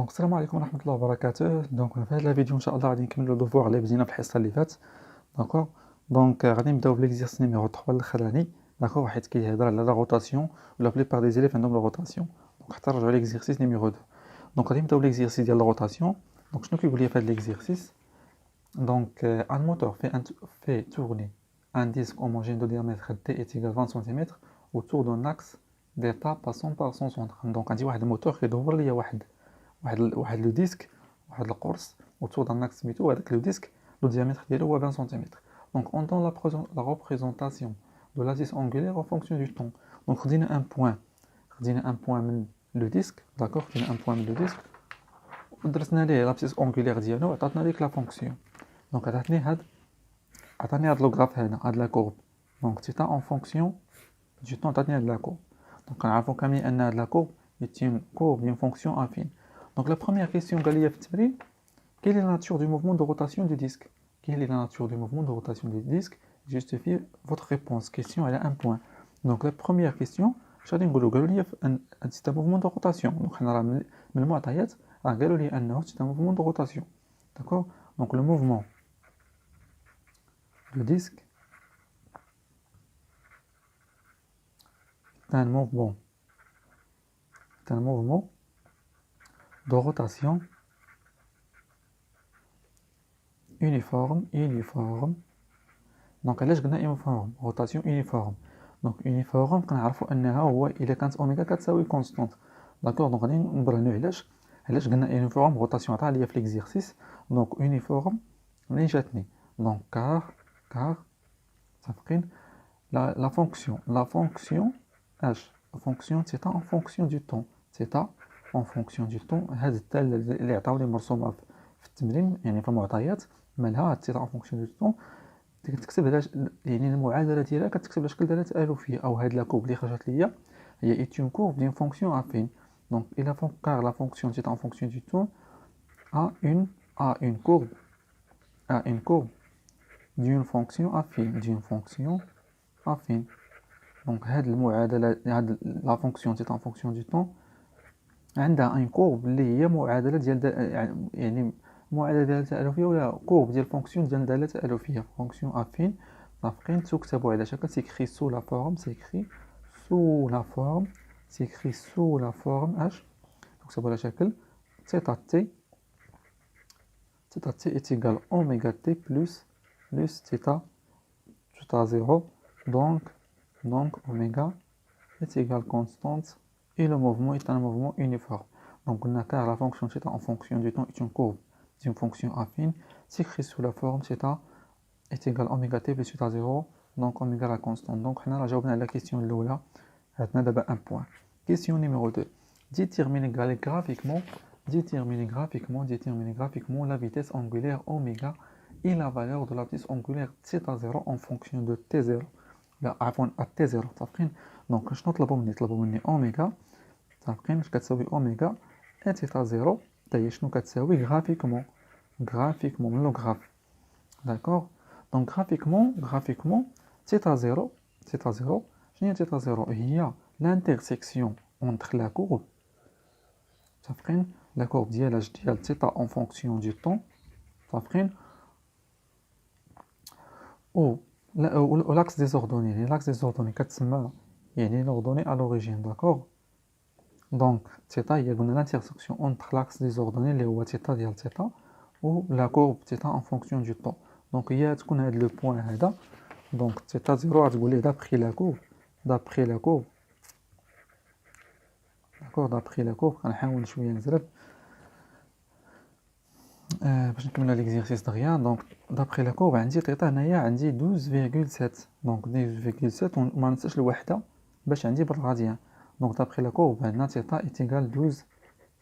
دونك السلام عليكم ورحمة الله وبركاته. دونك في هذا الفيديو ان شاء الله غادي نكملوا الدفوع اللي بدينا في الحصه اللي فاتت. داكوغ دونك غادي نبداو بليكزيرس نيميرو 3 الاخراني. داكوغ حيت كيهضر على لا روتاسيون ولا بليبار دي زيليف عندهم لا روتاسيون. دونك حتى نرجعوا ليكزيرسيس نيميرو 2. دونك غادي نبداو بليكزيرسيس ديال لا روتاسيون. دونك شنو كيقول لي في هذا ليكزيرسيس؟ دونك ان موتور في tourner un disque homogène de diamètre d est égal 20 cm autour d'un axe d'état passant par son centre. دونك عندي واحد الموتور كيدور ليا واحد لو ديسك، واحد القرص autour d'un axe سميتو هذاك لو ديسك لو diamètre ديالو هو 20 سم. دونك on donne la représentation de l'axis angulaire en fonction du temps. دونك خدينا ان بوين من لو ديسك، داكوغ، خدينا ان بوين من لو ديسك ودرسنا ليه لابسيس اونغولير ديالو وعطاتنا ليك لا فونكسيون. دونك عطاتني هاد لو غراف هنا، هاد لا كورب. دونك تيتا اون فونكسيون دو طون، عطاتني هاد لا كورب. دونك كنعرفو كاملين ان هاد لا كورب هي une courbe d'une fonction affine. Donc la première question قال لي في التمرين، quelle est la nature du mouvement de rotation du disque? Quelle est la nature du mouvement de rotation du disque? Justifiez votre réponse. Question elle a un point. Donc la première question غادي نقولوا قالوا لي c'est un mouvement de rotation. Donc حنا راه من المعطيات راه قالوا لي انه c'est un mouvement de rotation. D'accord? Donc le mouvement du disque est un mouvement de rotation uniforme. دونك علاش قلنا يونيفورم؟ روتاسيون يونيفورم. دونك يونيفورم كنعرفوا انها هو الا كانت اوميغا كتساوي كونستانت. داكوغ دونك غادي نبرهنوا علاش قلنا يونيفورم روتاسيون عطاها ليا في ليكزيرسيس. دونك يونيفورم منين جاتني؟ دونك كار متفقين لا فونكسيون اش لا فونكسيون تيتا اون فونكسيون دو طون. تيتا اون فونكسيون دو طون، هاد الداله اللي عطاوني مرسومه في التمرين يعني في المعطيات مالها تيتا اون فونكسيون دو طون، كتكتب على يعني المعادله ديالها كتكتب على شكل داله الوفيه. او هاد لا كورب اللي خرجت ليا هي ايت اون كورب دين فونكسيون افين. دونك الى كار لا فونكسيون تيتا اون فونكسيون دو طون ا اون كورب دون فونكسيون افين. دونك هاد المعادله، هاد لا فونكسيون تيتا اون فونكسيون دو طون عندها ان كورب اللي هي معادله ديال يعني معادله ديال التالفيه ولا كورب ديال فونكسيون ديال داله الالوفيه فونكسيون افين. متفقين؟ تكتبوا على شكل سيكري سو لا فورم اش، تكتبوا على شكل تيتا تي est égal اوميغا تي بلس تيتا زيرو. donc اوميغا est égal constante et le mouvement est un mouvement uniforme. Donc on a car la fonction θ en fonction du temps est une courbe d'une fonction affine s'écrit sous la forme θ est égal oméga t plus θ 0. donc oméga la constante. donc on a جاوبنا على la question الاولى، عندنا دابا un point. question numéro 2، déterminer graphiquement la vitesse angulaire oméga et la valeur de la vitesse angulaire θ0 en fonction de t0. لا عفوا t0. متفقين؟ دونك شنو طلبوا مني اوميغا، متفقين؟ اش كتساوي اوميغا اي تيتا زيرو حتى هي شنو كتساوي غرافيكمون من لو غراف. داكوغ دونك غرافيكمون تيتا زيرو شنو هي تيتا زيرو؟ هي لانترسيكسيون اونتر لا كورب، متفقين؟ لا كورب ديال تيتا اون فونكسيون دو طون، متفقين؟ او l'axe des ordonnées. l'axe des ordonnées كتسمى يعني l'ordonnée à l'origine. d'accord donc θ هي قلنا l'intersection entre l'axe des ordonnées اللي هو θ ديال θ و la courbe θ en fonction du temps. donc هي تكون هاد لو بوين هذا. donc θ 0 غتقول لي d'après la courbe d'accord d'après la courbe. غنحاول شويه نزرب باش نكملوا ليكزيرسيس دغيا. دونك دابخي لا كورب عندي طيطه هنايا عندي 12.7. دونك 12.7 وما ننساش الوحده باش عندي بالغاديان. دونك دابخي لا كورب عندنا تيتا ايتيغال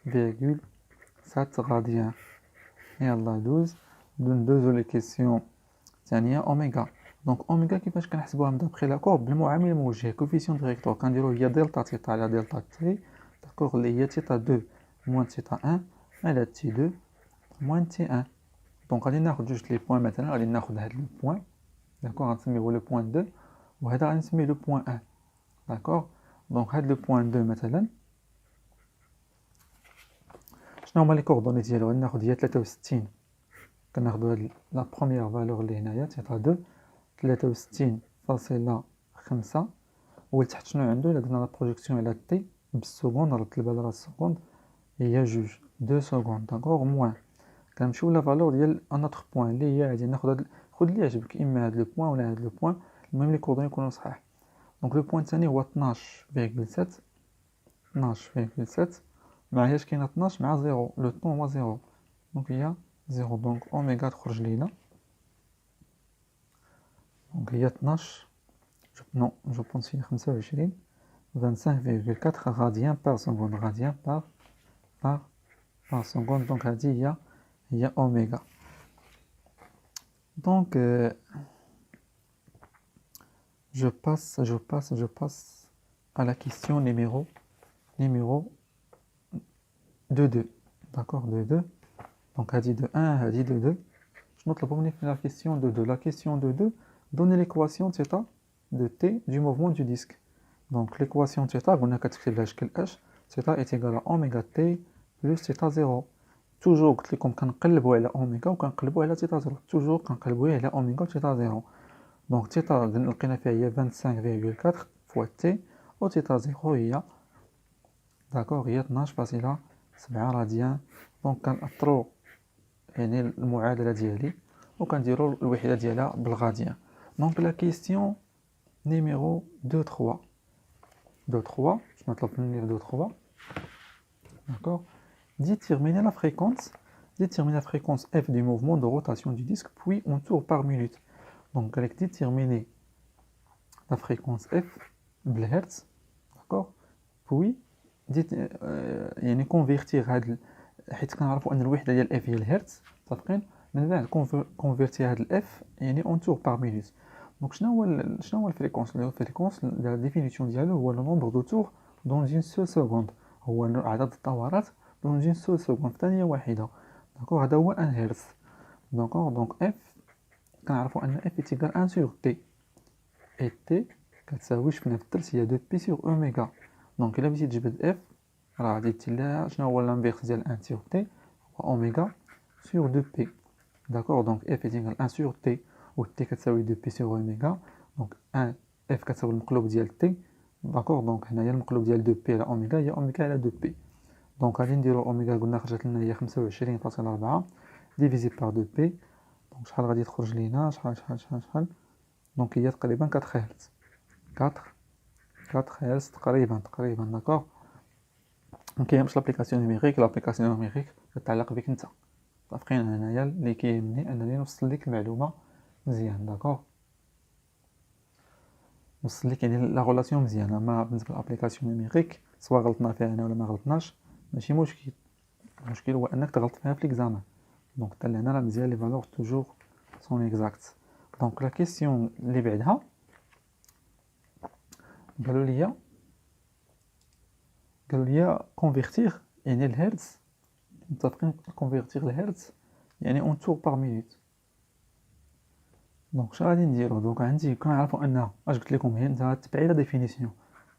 12.7 غاديان. يلا 12 ندوزو لي كيسيون ثانيه. اوميغا، دونك اوميغا كيفاش كنحسبوها من دابخي لا كورب؟ بالمعامل الموجه كوفيسيون ديريكتور كنديرو هي دلتا تيتا على دلتا تي، داكوغ، اللي هي تيتا 2 موان تيتا 1 على تي 2 moins T1. donc غادي ناخذ جوج لي بوين. مثلا غادي ناخذ هاد لو بوين، داكوغ، غنسميوه لو بوين 2 وهذا غنسميه لو بوين 1. داكوغ دونك هاد لو بوين 2 مثلا شنو هما لي كوردوني ديالو؟ غناخد هي 63 كناخدو هاد لا بروميير فالور اللي هنايا تيتا 2 63.5 ولتحت شنو عنده الا درنا لا بروجيكسيون على تي بالسكوند رد البال راه السكوند هي 2 سكوند داكوغ موان كنمشيو لا فالور ديال ان اوتر بوين اللي هي غادي ناخد هاد خد اللي يعجبك اما هاد لو بوين ولا هاد لو بوين المهم لي كوردوني يكونوا صحاح دونك لو بوين الثاني هو 12.7 12.7 مع هاش كاينه 12 مع 0 لو طون هو 0 دونك هي 0 دونك اوميغا تخرج لينا دونك هي 12 نو جو بونس هي 25 25.4 غاديان بار سكوند غاديان بار سكوند دونك هذه هي اوميغا دونك je passe à la question numéro 2. D'accord, 2. Donc, هذه de 1, هذه de 2. Je note la question de 2. La question de 2, donner l'équation θ de t du mouvement du disque. Donc, l'équation θ, on a كتكتب لها شكل h, θ est égal à oméga t plus θ 0. Toujours قلت لكم كنقلبوا على اوميغا وكنقلبوا على θ 0. Toujours كنقلبوا على اوميغا وθ 0. Donc, θ لقينا فيها هي 25.4 fois t و θ 0 هي داكوغ هي 12.7 راديان. دونك كنأثروا يعني المعادلة ديالي وكنديروا الوحدة ديالها بالغاديان. دونك لا كيستيون نيميرو 2-3 je m'attends à lire 2-3 d'accord. Déterminer la fréquence f du mouvement de rotation du disque puis en tours par minute. Donc avec déterminer la fréquence f بالhertz d'accord puis يعني convertir هاد حيت كنعرفوا ان الوحده ديال اف هي الهرتز متفقين من بعد كونفيرتي هاد الاف يعني اون تور بار مينوت. دونك شنو هو الفريكونس؟ الفريكونس لا ديفينيسيون ديالو هو لو نومبر دو تور دون اون سول سكوند هو عدد الدورات دون اون سول سكوند في ثانيه واحده داكوغ هذا هو ان هرتز داكوغ. دونك اف كنعرفوا ان اف تيكال 1 سور تي اي تي كتساوي شفنا في الدرس هي 2 بي سور اوميغا. دونك الا بغيتي تجبد اف راه غادي دير لها شنو هو الانفيرس ديال 1 سور تي هو اوميغا سور 2 بي داكوغ. دونك اف تيكال 1 سور تي و تي كتساوي 2 بي سور اوميغا دونك 1 اف كتساوي المقلوب ديال تي داكوغ. دونك هنايا المقلوب ديال 2 بي على اوميغا هي اوميغا على 2 بي. دونك غادي نديرو اوميغا قلنا خرجت لنا هي 25.4 ديفيزي بار 2 بي دونك شحال غادي تخرج لينا شحال دونك هي تقريبا 4 هرتز 4 هرتز تقريبا داكوغ. دونك هي مش لابليكاسيون نيميريك كتعلق بك انت متفقين. هنايا اللي كيهمني انني نوصل لك المعلومه مزيان داكوغ نوصل لك يعني لا غولاسيون مزيان. اما بالنسبه للابليكاسيون نيميريك سواء غلطنا فيها انا ولا ما غلطناش ماشي مشكل. المشكل هو انك تغلط فيها في ليكزامان. دونك حتى لهنا راه مزيان لي فالور توجور سون اكزاكت. دونك لا كيسيون اللي بعدها قالوا لي كونفيرتير يعني الهرتز متفقين كونفيرتير الهرتز يعني اون تور بار مينوت. دونك شنو غادي نديرو؟ دونك عندي كنعرفوا ان اش قلت لكم هي انت تبعي لا ديفينيسيون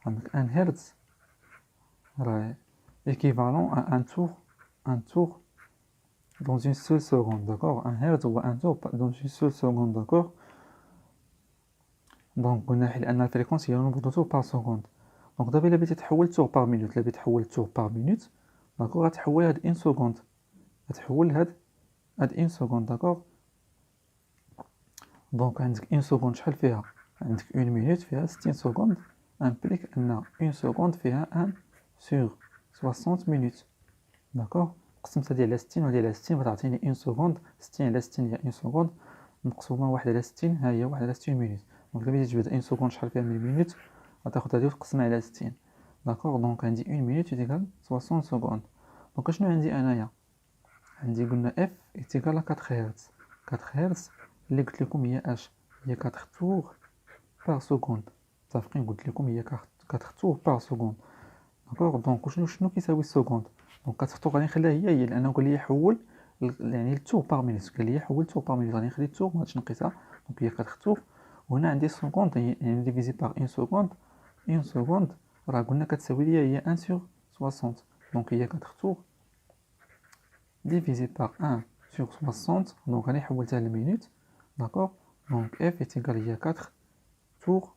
عندك ان هرتز راه équivalent à un tour dans une seule seconde d'accord. un hertz هو un tour dans une seule seconde d'accord. دونك قلنا حيت ان الفريكونس هي نومبر دو تور بار سكوند. دونك دابا الا بغيتي تحول تور بار مينوت الا بغيتي تحول تور بار مينوت داكوغ غتحول هاد 1 سكوند غتحول هاد 1 سكوند داكوغ. دونك عندك 1 سكوند شحال فيها؟ عندك 1 مينوت فيها 60 سكوند امبليك ان 1 سكوند فيها 1 سور 60 مينوت داكوغ. قسمت هادي على 60 وهادي على 60 غتعطيني 1 سكوند 60 على 60 هي 1 سكوند مقسومه 1 على 60 ها هي 1 على 60 مينوت. دونك الا بغيتي تجبد 1 سكوند شحال فيها من مينوت غتاخد هادي وتقسمها على 60 داكوغ. دونك عندي 1 مينوت تيكال 60 سكوند. دونك شنو عندي انايا؟ عندي قلنا اف تيكال 4 هرتز 4 هرتز اللي قلت لكم هي اش هي 4 تور بار سكوند متفقين. قلت لكم هي 4 تور بار سكوند داكوغ. دونك شنو كيساوي السكوند؟ دونك 4 تور غادي نخليها هي لانه قال لي حول يعني التور بار مينوت قال لي حول تور بار مينوت غادي نخلي التور ما غاديش نقيسها. دونك هي 4 تور وهنا عندي سكوند يعني ديفيزي بار 1 سكوند 1 سكوند راه قلنا كتساوي لي هي 1 سور 60 دونك هي 4 تور divisé par 1 sur 60, donc on est à la minute, d'accord? Donc f est égal à 4 tours,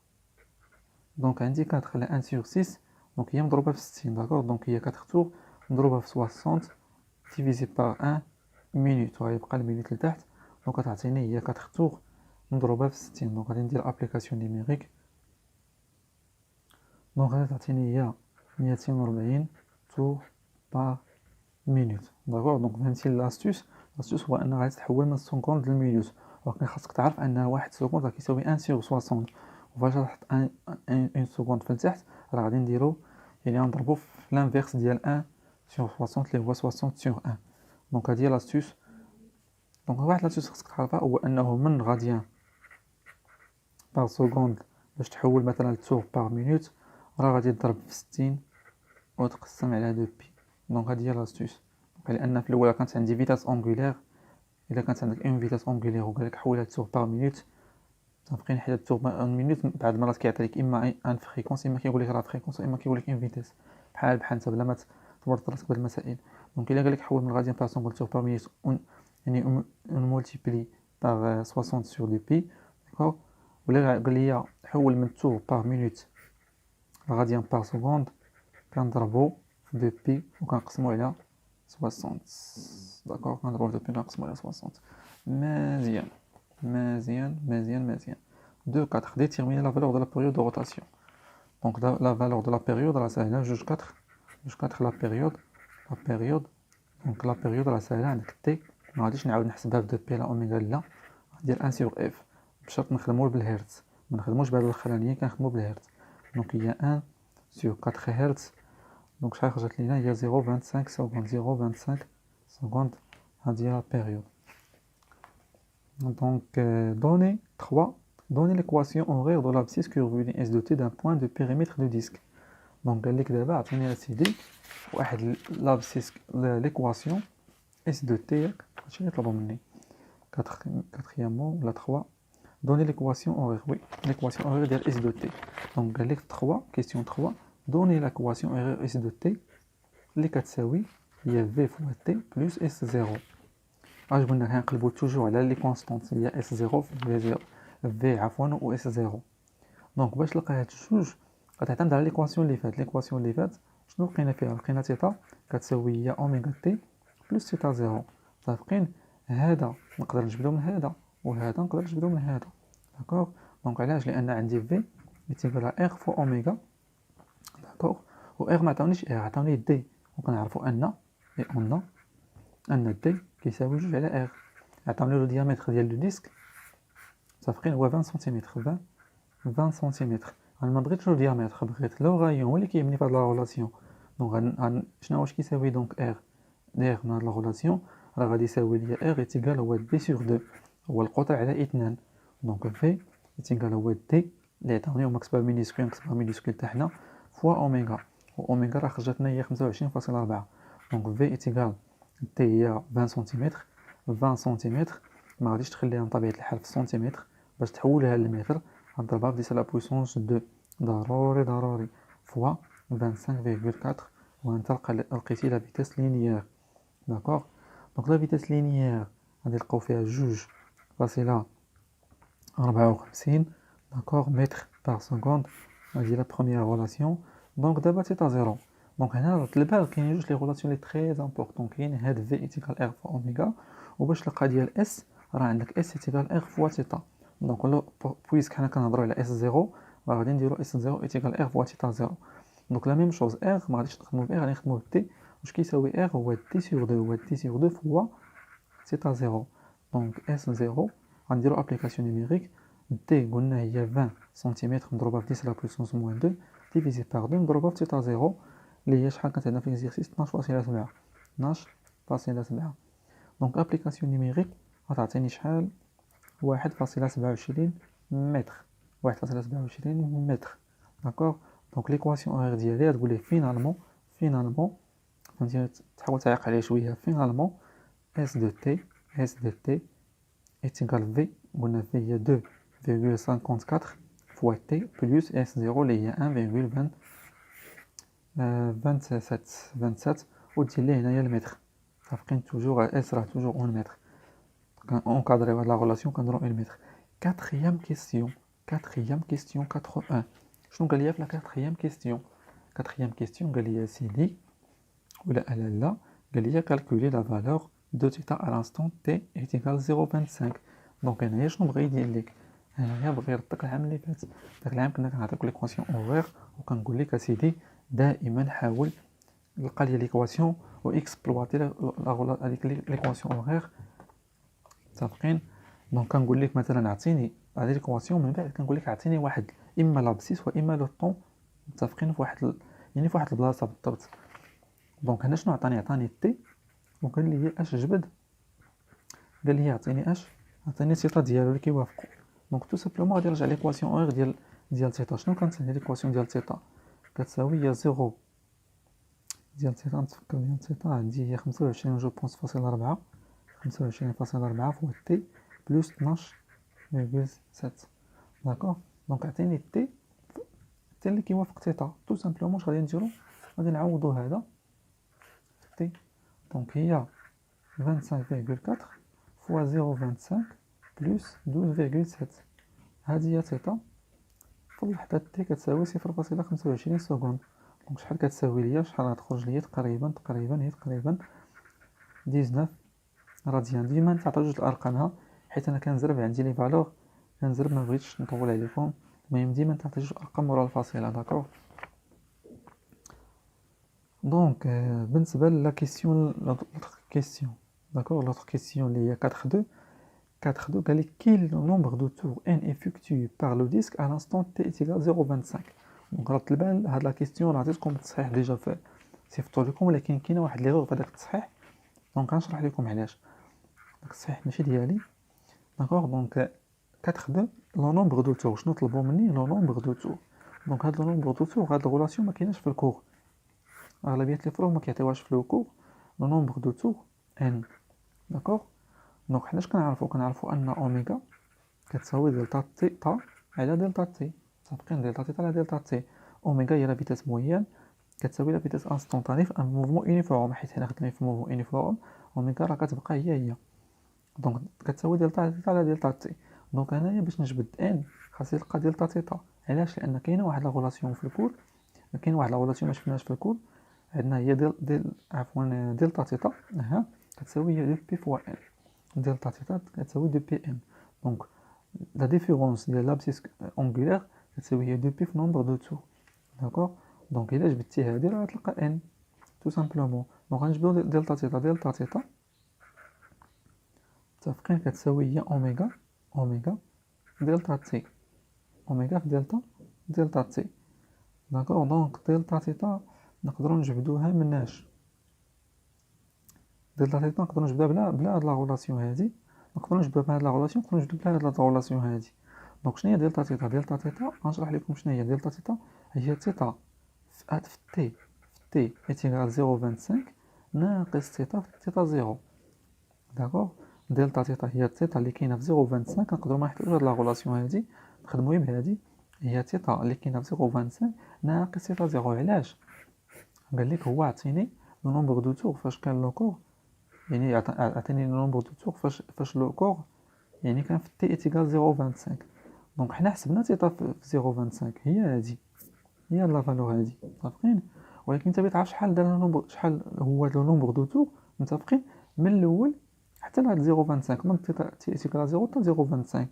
donc on dit 4 à 1 sur 6, donc il y a مضروبة في 60, d'accord? Donc il y a 4 tours مضروبة في 60 divisé par 1 minute, وغيبقى المينوت لتحت، دونك غتعطيني هي 4 tours مضروبة في 60. دونك غادي ندير ابليكاسيون نيميريك، دونك غادي تعطيني هي 240 tours par minute، داكوغ؟ دونك فهمتي لاستوس؟ لاستوس هو ان غادي تحول من السكوند للمينوت، ولكن خاصك تعرف ان واحد سكوند راه كيساوي 1 sur 60، وفاش غنحط ان سكوند في التحت راه غادي نديرو يعني غنضربو في لانفيرس ديال 1 sur 60 اللي هو 60 sur 1. دونك هادي هي لاستوس. دونك واحد لاستوس خاصك تعرفها هو انه من غاديان بار سكوند باش تحول مثلا لتور بار مينوت راه غادي تضرب في 60 وتقسم على 2 بي. دونك هادي هي لاستوس، لان في الاولى كانت عندي فيتاس اونغولير، الا كانت عندك اون فيتاس اونغولير وقالك حولها لتور بار مينوت تبقى حيت التور بار مينوت بعض المرات كيعطيك اما ان فريكونس اما كيقول لك راه فريكونس اما كيقول لك اون فيتاس، بحال انت بلا ما تورط راسك بهاد المسائل. دونك الا قالك حول من غاديان بار سكوند لتور بار مينوت يعني اون مولتيبلي بار 60 سور 2 بي، داكوغ؟ ولا قال لي حول من تور بار مينوت غاديان بار سكوند كنضربو في 2 بي وكنقسمو على 60، داكوغ؟ كنضربو في 2 بي كنقسمو على 60. مزيان مزيان مزيان مزيان. 2 4 déterminer la valeur de la période de rotation. Donc la valeur de la période راه ساهله، جوج 4 la période donc la période راه ساهله، عندك تي ما غاديش نعاود نحسبها في 2 بي لا اوميغا، لا غندير 1 sur اف بشرط نخدمو بالهرتز، ما نخدموش بهاد الخلانيه كنخدمو بالهرتز. دونك هي 1 sur 4 هرتز، دونك شحال خرجت لينا هي 0.25 secondes 0.25 secondes. هادي هي la période. Donc donnez 3. Donnez l'équation horaire de l'abscisse curviligne S de t d'un point de périmètre de disque. Donc قال لك دابا عطيني سيدي واحد l'abscisse l'équation S de t ياك هادشي اللي طلبوا مني. quatrièmement la 3. Donnez l'équation horaire. Oui, l'équation horaire ديال S de t. Donc قال لك 3 question 3. Donnez l'équation horaire S de t اللي كتساوي هي V fois t plus S0. اش قلنا كنقلبوا توجور على لي كونستانت هي اس 0 في 0 في عفوا و اس 0. دونك باش تلقى هاد الجوج غتعتمد على ليكواسيون اللي فات. ليكواسيون اللي فات شنو لقينا فيها؟ لقينا تيتا كتساوي هي اوميغا تي بلس تيتا 0. متفقين؟ هذا نقدر نجبدو من هذا وهذا نقدر نجبدو من هذا، داكوغ؟ دونك علاش؟ لان عندي في يتيكال ار فوا اوميغا، داكوغ؟ و ار ما عطاونيش ار، عطاوني دي، وكنعرفوا ان دي كيساوي جوج على ار. عطاوني لو ديامتر ديال لو ديسك متفقين هو 20 سنتيمتر، 20 سنتيمتر. انا ما بغيتش لو ديامتر، بغيت لو غايون، هو اللي كيهمني في هاد لا ريلاسيون. دونك شنو واش كيساوي دونك ار داير من هاد لا ريلاسيون راه غادي يساوي ليا ار ايتيغال هو دي سور 2 هو القطر على 2. دونك في ايتيغال هو دي اللي عطاوني هما كتبها مينيسكول حتى حنا فوا اوميغا، واوميغا راه خرجتنا هي 25.4. دونك في ايتيغال تي هي 20 سنتيمتر، 20 سنتيمتر ما غاديش تخليها بطبيعة الحال في سنتيمتر، باش تحولها للمتر غنضربها في 10 لا بويسونس 2 ضروري فوا 25.4 وانت لقيتي لا فيتاس لينيير، داكوغ؟ دونك لا فيتاس لينيير غادي نلقاو فيها 2.54 داكوغ متر بار سكوند. هادي لا بروميير ريلاسيون. دونك دابا تيتا 0. دونك هنا البال كاين جوج لي ريلاسيون لي تري امبورطون، كاين هاد في ايتيغال ار فوا اوميغا، وباش تلقى ديال اس راه عندك اس ايتيغال ار فوا تيتا. دونك لو بويسك حنا كنهضروا على اس 0 راه غادي نديرو اس 0 ايتيغال ار فوا تيتا 0. دونك لا ميم شوز ار ما غاديش نخدمو بار، غادي نخدمو بتي. واش كيساوي ار هو تي سور 2 هو تي سور 2 فوا تيتا 0. دونك اس 0 غنديرو ابليكاسيون نيميريك. تي قلنا هي 20 سنتيمتر مضروبه في 10 لا بويسونس موان 2 ديفيزي بار 2 مضروبه في تيتا 0 اللي هي شحال كانت عندنا في ليكزيرسيس 12.7. دونك ابليكاسيون نيميريك غتعطيني شحال 1.27 متر، 1.27 متر، داكوغ؟ دونك ليكواسيون اورير ديالي غتقول لي فينالمون فهمتي تحاول تعيق عليه شويه، فينالمون اس دو تي ايتيغال في قلنا في هي 2.54 فوا تي بلس اس 0 اللي هي 1.27 ودير ليه هنايا المتر. متفقين توجور اس راه توجور اون متر كنكادريو هاد لا ريلاسيون كنديرو اون متر. كاتريام كيستيون 81 شنو قال لي في لا كاتريام كيستيون قال لي سيدي ولا لا قال لي calculer la valeur de θ à l'instant t est égal 0,25. دونك هنايا شنو بغا يدير لك؟ هنايا بغا يردك العام اللي فات. داك العام كنا كنعطيك ليكواسيون اوغير وكنقول لك اسيدي دائما حاول تلقى لي ليكواسيون و اكسبلواتي هذيك ليكواسيون اوغير. متفقين؟ دونك كنقول لك مثلا اعطيني هذه ليكواسيون من بعد كنقول لك اعطيني واحد اما لابسيس واما لو طون. متفقين في واحد يعني في واحد البلاصه بالضبط. دونك هنا شنو عطاني تي وقال لي اش جبد. قال لي عطيني الثيتا ديالو اللي كيوافقوا. دونك تو سامبلومون غادي نرجع ليكواسيون اوغ ديال ثيتا. شنو كانت هذه ليكواسيون ديال ثيتا؟ كتساوي هي 0 ديال ثيتا. نتفكر ديال ثيتا عندي هي 25 جو بونس فاصل 4 25.4 فوا تي بلس 12.7. داكوغ. دونك عطيني تي اللي كيوافق ثيتا. تو سامبلومون اش غادي نديرو؟ غادي نعوضو هذا تي. دونك هي 25.4 فوا 0.25 بلس 12.7. هذه هي ثيتا. في اللحظة تي كتساوي 0.25 سكوند. دونك شحال كتساوي ليا؟ شحال غتخرج ليا؟ تقريبا 19 راديان. ديما نتعطى جوج الارقامها حيت انا كنزرب عندي لي فالور كنزرب ما بغيتش نطول عليكم. المهم ديما نتعطى جوج ارقام مورا الفاصله. داكوغ. دونك بالنسبه لا كيسيون داكوغ لوطر كيسيون اللي هي 4 2 قال لك كيل نومبر دو تور ان افيكتوي بار لو ديسك على انستون تي ايكال 0.25. دونك راه البال هاد لا كيسيون عطيتكم التصحيح ديجا صيفطوا لكم ولكن كاينه واحد ليغور في هذاك التصحيح. دونك غنشرح لكم علاش داك الصحيح ماشي ديالي. داكوغ. دونك 4 لو نومبر دو تور. شنو طلبوا مني؟ لو نومبر دو تور. دونك هاد لو نومبر دو تور هاد الغولاسيون ما كايناش في الكور. اغلبيه لي بروف ما كيعطيوهاش في الكور. لو نومبر دو تور ان. داكوغ. دونك حنا اش كنعرفوا ان اوميغا كتساوي دلتا تيتا على دلتا تي. متفقين؟ دلتا تيتا على دلتا تي. اوميغا هي لا فيتاس مويان كتساوي لا فيتاس انستونطاني في ان موفمون يونيفورم. حيت حنا خدامين في موفمون يونيفورم اوميغا راه كتبقى هي. دونك كتساوي دلتا تيتا على دلتا تي. دونك هنايا باش نجبد ان خاصني نلقى دلتا تيتا. علاش؟ لان كاينه واحد لا غولاسيون في الكور. كاين واحد لا غولاسيون ما شفناش في الكور. عندنا هي دلتا تيتا كتساوي هي دو بي فوا ان. دلتا تيتا كتساوي دو بي ان. دونك لا ديفيرونس ديال لابسيس اونغولير كتساوي هي دو بي في نومبر دو تور. داكوغ. دونك الا جبدتي هادي راه غتلقى ان تو سامبلومون. دونك غنجبدو دلتا تيتا متفقين كتساوي هي اوميغا دلتا تي. اوميغا في دلتا تي. داكوغ. دونك دلتا تيتا نقدروا نجبدوها مناش؟ دلتا تيتا نقدروا نجبدوها بلا هاد لا غولاسيون هادي. نقدروا نجبدوها بهاد لا غولاسيون نقدروا نجبدوا بلا هاد لا غولاسيون هادي. دونك شنو هي دلتا تيتا؟ غنشرح لكم شنو هي دلتا تيتا. هي تيتا في تي ايتيغال 0.25 ناقص تيتا في تيتا 0. داكوغ. دلتا تيتا هي تيتا اللي كاينه في 0.25. نقدروا ما نحتاجوش هاد لا غولاسيون هادي نخدموا غير بهادي. هي تيتا اللي كاينه في 0.25 ناقص تيتا 0. علاش؟ قال لك هو عطيني لو نومبر دو تور فاش كان لو كور. يعني عطيني لو نومبر دو تور فاش لو كور يعني كان في تي ايتيغال 0.25. دونك حنا حسبنا تيتا في 0.25 هي هادي هي لا فالور هادي. متفقين؟ ولكن انت بتعرف شحال دار لو نومبر شحال هو لو نومبر دو تور. متفقين؟ من الاول حتى لهاد 0.25 من تيتا تي ايكال 0 حتى 0.25.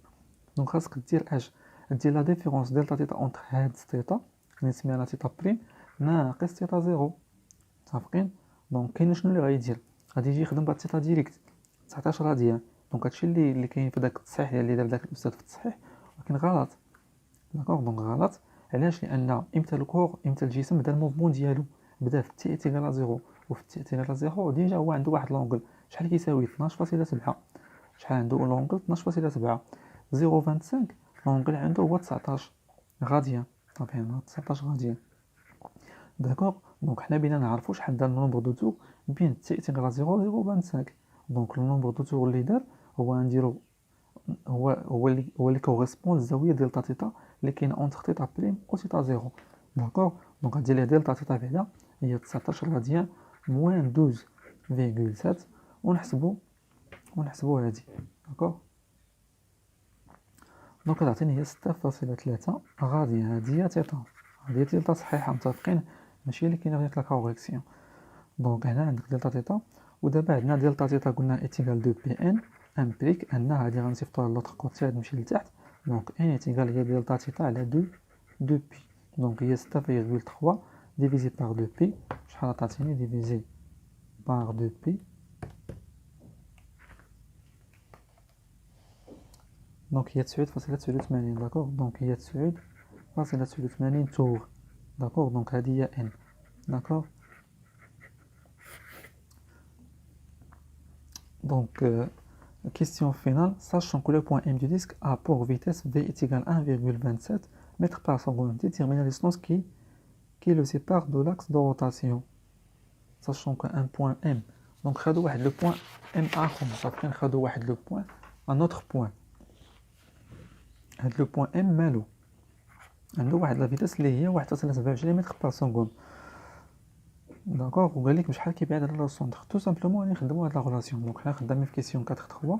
دونك خاصك دير دير لا ديفيرونس دلتا تيتا اونتر هاد تيتا اللي نسميها تيتا بريم ناقص تيتا 0. متفقين؟ دونك كاين شنو اللي غيدير؟ غادي يجي يخدم بهاد تيتا ديريكت 19 راديان. دونك هادشي اللي كاين في داك التصحيح اللي دار داك الاستاذ في التصحيح ولكن غلط. داكوغ. دونك غلط. علاش؟ لان امتى الكور امتى الجسم بدا الموفمون ديالو بدا في تي ايكال 0 وفي تي ايكال 0 ديجا هو عنده واحد لونغل شحال كيساوي 12.7. شحال عنده لونغل 12.7. 0.25 لونغل عنده هو 19 غاديان. طبعا 19 غاديان. داكوغ. دونك حنا بينا نعرفوا شحال دار النومبر دو تور بين تي ايكال 0 و 0.25. دونك النومبر دو تور اللي دار هو نديرو هو اللي كوريسبون للزاويه دلتا تيتا اللي كاينه اونتر تيتا بريم و تيتا 0. داكوغ. دونك غادي ليه دلتا تيتا بعدا هي 19 راديان موان 1,7 ونحسبوا هذه داكوغ. دونك غتعطيني هي 6.3 غادية، هذه هي تيتا، هذه هي دلتا صحيحة متفقين، ماشي اللي كاينه غير لا كوريكسيون. دونك هنا عندك دلتا تيتا، ودابا عندنا دلتا تيتا قلنا ايتيغال 2 بي ان امبليك ان هذه غنصيفطوها للوطر كوتي تمشي لتحت. دونك ان ايتيغال هي دلتا تيتا على 2 بي، دونك هي 6,3 ديفيزي بار 2 بي، شحال تعطيني ديفيزي بار 2 بي. دونك هي 9.89 داكوغ، دونك هي 9.89 تور داكوغ. دونك هذه هي ان داكوغ. Donc, question finale, sachant que le point M du disque a pour vitesse v est égal à 1,27 mètres par seconde, détermine la distance qui le sépare de l'axe de rotation. Sachant qu'un point M, donc le point M après le point, un autre point. Le point M malo. La vitesse qui est 1,27 mètres par seconde. داكوغ. وقال لك بشحال كيبعد على لو سونتر، تو سامبلومون غادي نخدموا هاد لا غولاسيون. دونك حنا خدامين في كيسيون 4.3.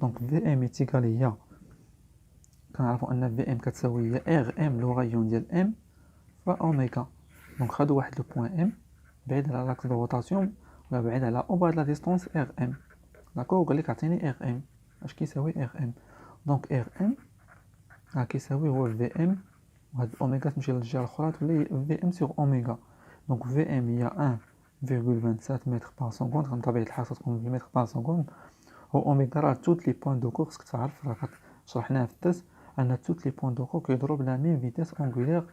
دونك في ام ايتيغال هي كنعرفوا ان في ام كتساوي هي ار ام لو غايون ديال ام ف اوميغا. دونك خدوا واحد لو بوين ام بعيد على لاكس دو روتاسيون ولا بعيد على او بعد لا ديستونس ار ام داكوغ. قال لك عطيني ار ام اش كيساوي ار ام. دونك ار ام راه كيساوي هو في ام وهاد الاوميغا تمشي للجهه الاخرى تولي في ام سور اوميغا. Donc VM il y a 1,27 mètres par seconde, غنطبع الحال تكون بالمتر par seconde. و اوميغا راه توت لي بوين دو كور، خصك تعرف راه شرحناها في الدرس ان توت لي بوين دو كور كيضرب لا ميم فيتاس اونغولير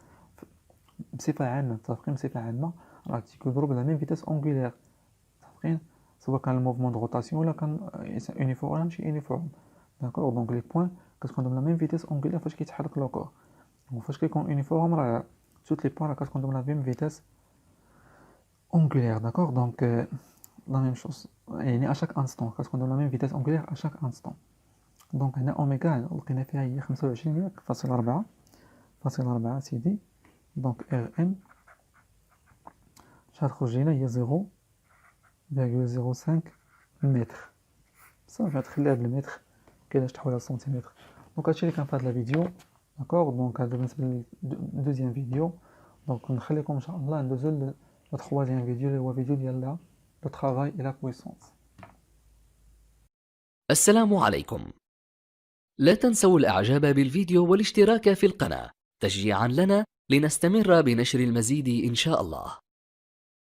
بصفه عامه. متفقين بصفه عامه راه كيضرب لا ميم فيتاس اونغولير، متفقين سواء كان الموفمون دو روتاسيون ولا كان يونيفورم ولا ماشي يونيفورم داكور. دونك لي بوين كتكون لا ميم فيتاس اونغولير فاش كيتحرك لو كور، وفاش كيكون يونيفورم راه توت لي بوين راه كتكون لا ميم فيتاس angulaire, d'accord. Donc la même chose يعني à chaque instant كتكون dans la même vitesse angulaire à chaque instant. donc هنا اوميغا لقينا فيها هي 25.4 سيدي. دونك ار ام شحال تخرج لينا هي 0.05 متر صافي. تخليها بالمتر كايناش تحولها لسنتيمتر. دونك هادشي اللي كان في هاد لا فيديو داكوغ. دونك هذا بالنسبه للدوزيام فيديو. دونك نخليكم ان شاء الله ندوزو le troisième vidéo, le vidéo ديال le travail et la puissance. السلام عليكم. لا تنسوا الاعجاب بالفيديو والاشتراك في القناة تشجيعا لنا لنستمر بنشر المزيد إن شاء الله.